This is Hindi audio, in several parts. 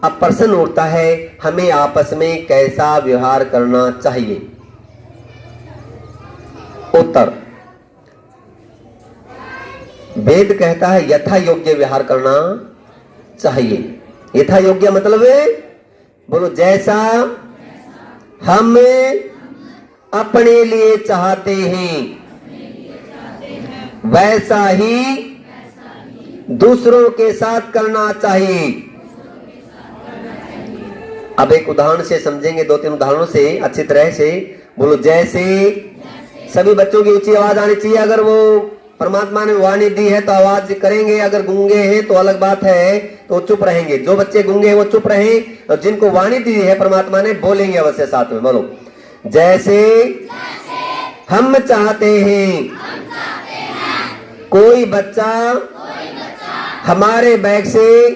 अब प्रश्न उठता है, हमें आपस में कैसा व्यवहार करना चाहिए? उत्तर, वेद कहता है यथा योग्य व्यवहार करना चाहिए। यथा योग्य मतलब है, बोलो, जैसा हम अपने लिए चाहते हैं वैसा ही दूसरों के साथ करना चाहिए। अब एक उदाहरण से समझेंगे, 2-3 उदाहरणों से अच्छी तरह से। बोलो, जैसे सभी बच्चों की ऊंची आवाज आनी चाहिए। अगर वो परमात्मा ने वाणी दी है तो आवाज करेंगे, अगर गूंगे हैं तो अलग बात है, तो चुप रहेंगे। जो बच्चे गूंगे हैं वो चुप रहें, और जिनको वाणी दी है परमात्मा ने बोलेंगे अवश्य साथ में। बोलो, जैसे हम चाहते हैं कोई बच्चा हमारे बैग से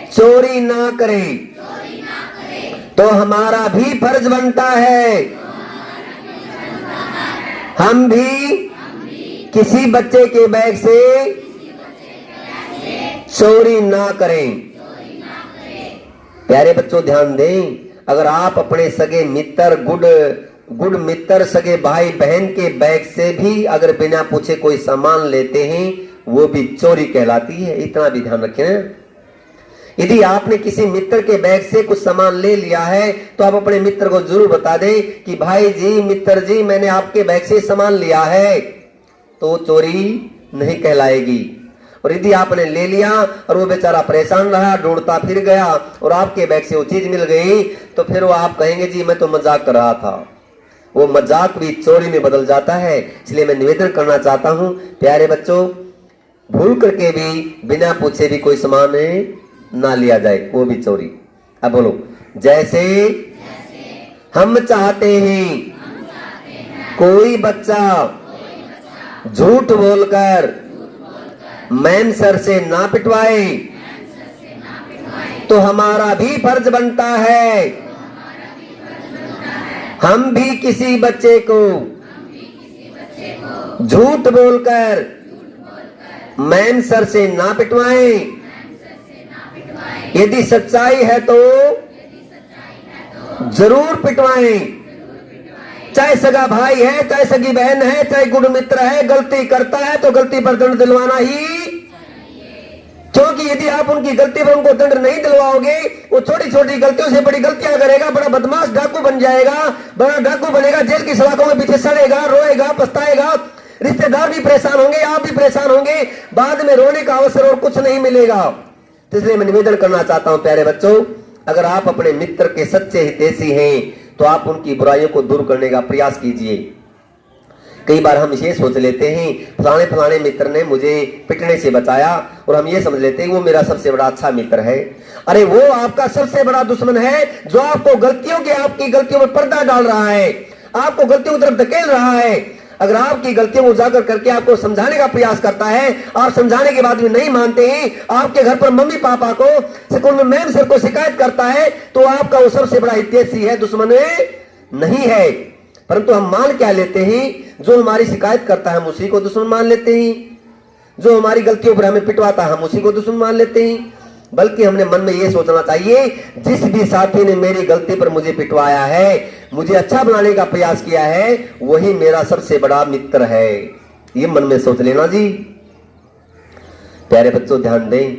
चोरी ना करे, तो हमारा भी फर्ज बनता है हम भी किसी बच्चे के बैग से चोरी ना करें। प्यारे बच्चों, ध्यान दें, अगर आप अपने सगे मित्र, गुड मित्र, सगे भाई बहन के बैग से भी अगर बिना पूछे कोई सामान लेते हैं, वो भी चोरी कहलाती है। इतना भी ध्यान रखें। यदि आपने किसी मित्र के बैग से कुछ सामान ले लिया है तो आप अपने मित्र को जरूर बता दें कि भाई जी, मित्र जी, मैंने आपके बैग से सामान लिया है, तो चोरी नहीं कहलाएगी। और यदि आपने ले लिया और वो बेचारा परेशान रहा, ढूंढता फिर गया और आपके बैग से वो चीज मिल गई, तो फिर वो आप कहेंगे जी मैं तो मजाक कर रहा था। वो मजाक भी चोरी में बदल जाता है। इसलिए मैं निवेदन करना चाहता हूं, प्यारे बच्चों, भूल करके भी बिना पूछे भी कोई सामान ना लिया जाए, वो भी चोरी। अब बोलो, जैसे हम चाहते हैं कोई बच्चा झूठ बोलकर मैम सर से ना पिटवाए, तो हमारा भी फर्ज बनता है हम भी किसी बच्चे को झूठ बोलकर मैम सर से ना पिटवाएं। यदि सच्चाई है तो जरूर पिटवाएं। चाहे सगा भाई है, चाहे सगी बहन है, चाहे गुड मित्र है, गलती करता है तो गलती पर दंड दिलवाना ही, क्योंकि यदि आप उनकी गलती पर उनको दंड नहीं दिलवाओगे, वो छोटी छोटी गलतियों से बड़ी गलतियां करेगा, बड़ा बदमाश डाकू बन जाएगा, बड़ा डाकू बनेगा, जेल की सलाखों में पीछे सड़ेगा, रोएगा, पछताएगा, रिश्तेदार भी परेशान होंगे, आप भी परेशान होंगे, बाद में रोने का अवसर और कुछ नहीं मिलेगा। तो इसलिए मैं निवेदन करना चाहता हूं, प्यारे बच्चों, अगर आप अपने मित्र के सच्चे हितैषी हैं तो आप उनकी बुराइयों को दूर करने का प्रयास कीजिए। कई बार हम ये सोच लेते हैं फलाने फलाने मित्र ने मुझे पिटने से बचाया, और हम ये समझ लेते हैं वो मेरा सबसे बड़ा अच्छा मित्र है। अरे वो आपका सबसे बड़ा दुश्मन है, जो आपको आपकी गलतियों पर पर्दा डाल रहा है, आपको गलतियों की तरफ धकेल रहा है। अगर आपकी गलतियों को उजागर करके आपको समझाने का प्रयास करता है, आप समझाने के बाद भी नहीं मानते हैं, आपके घर पर मम्मी पापा को, स्कूल में मैम सर को शिकायत करता है, तो आपका वो सबसे बड़ा हितैषी है, दुश्मन नहीं है। परंतु हम मान क्या लेते हैं, जो हमारी शिकायत करता है हम उसी को दुश्मन मान लेते हैं, जो हमारी गलतियों पर हमें पिटवाता है हम उसी को दुश्मन मान लेते हैं। बल्कि हमने मन में यह सोचना चाहिए, जिस भी साथी ने मेरी गलती पर मुझे पिटवाया है, मुझे अच्छा बनाने का प्रयास किया है, वही मेरा सबसे बड़ा मित्र है। ये मन में सोच लेना जी। प्यारे बच्चों, ध्यान दें,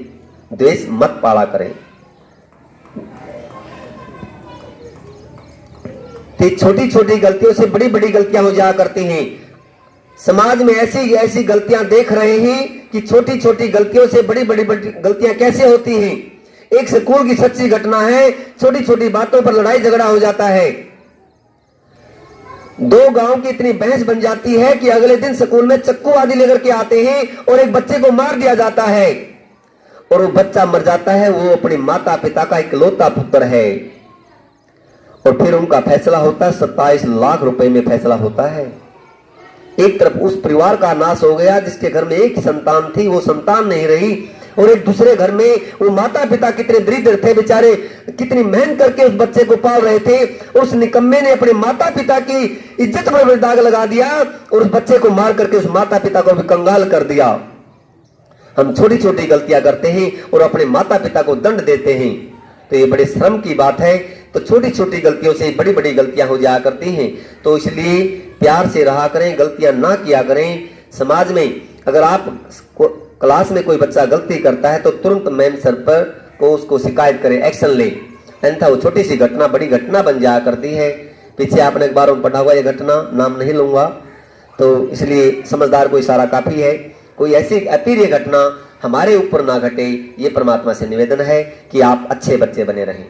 द्वेष मत पाला करें। छोटी छोटी गलतियों से बड़ी बड़ी गलतियां हो जाया करती हैं। समाज में ऐसी ऐसी गलतियां देख रहे हैं कि छोटी छोटी गलतियों से बड़ी बड़ी गलतियां कैसे होती हैं। एक स्कूल की सच्ची घटना है, छोटी छोटी बातों पर लड़ाई झगड़ा हो जाता है, दो गांव की इतनी बहस बन जाती है कि अगले दिन स्कूल में चक्कू आदि लेकर के आते हैं और एक बच्चे को मार दिया जाता है, और वो बच्चा मर जाता है। वो अपने माता पिता का इकलौता पुत्र है, और फिर उनका फैसला होता है, 27 लाख रुपए में फैसला होता है। एक तरफ उस परिवार का नाश हो गया जिसके घर में एक संतान थी, वो संतान नहीं रही, और एक दूसरे घर में वो माता पिता कितने दरिद्र थे बेचारे, कितनी मेहनत करके उस बच्चे को पाल रहे थे, उस निकम्मे ने अपने माता पिता की इज्जत पर दाग लगा दिया और उस बच्चे को मार करके उस माता पिता को भी कंगाल कर दिया। हम छोटी छोटी गलतियां करते हैं और अपने माता पिता को दंड देते हैं, तो ये बड़े श्रम की बात है। तो छोटी छोटी गलतियों से बड़ी बड़ी गलतियां हो जाया करती हैं। तो इसलिए प्यार से रहा करें, गलतियां ना किया करें। समाज में अगर आप क्लास में कोई बच्चा गलती करता है तो तुरंत मैम सर पर को उसको शिकायत करें, एक्शन ले, अन्यथा वो छोटी सी घटना बड़ी घटना बन जाया करती है। पीछे आपने अखबारों में पढ़ा हुआ ये घटना, नाम नहीं लूंगा, तो इसलिए समझदार को इशारा काफी है। कोई ऐसी अप्रिय घटना हमारे ऊपर ना घटे, ये परमात्मा से निवेदन है कि आप अच्छे बच्चे बने रहें।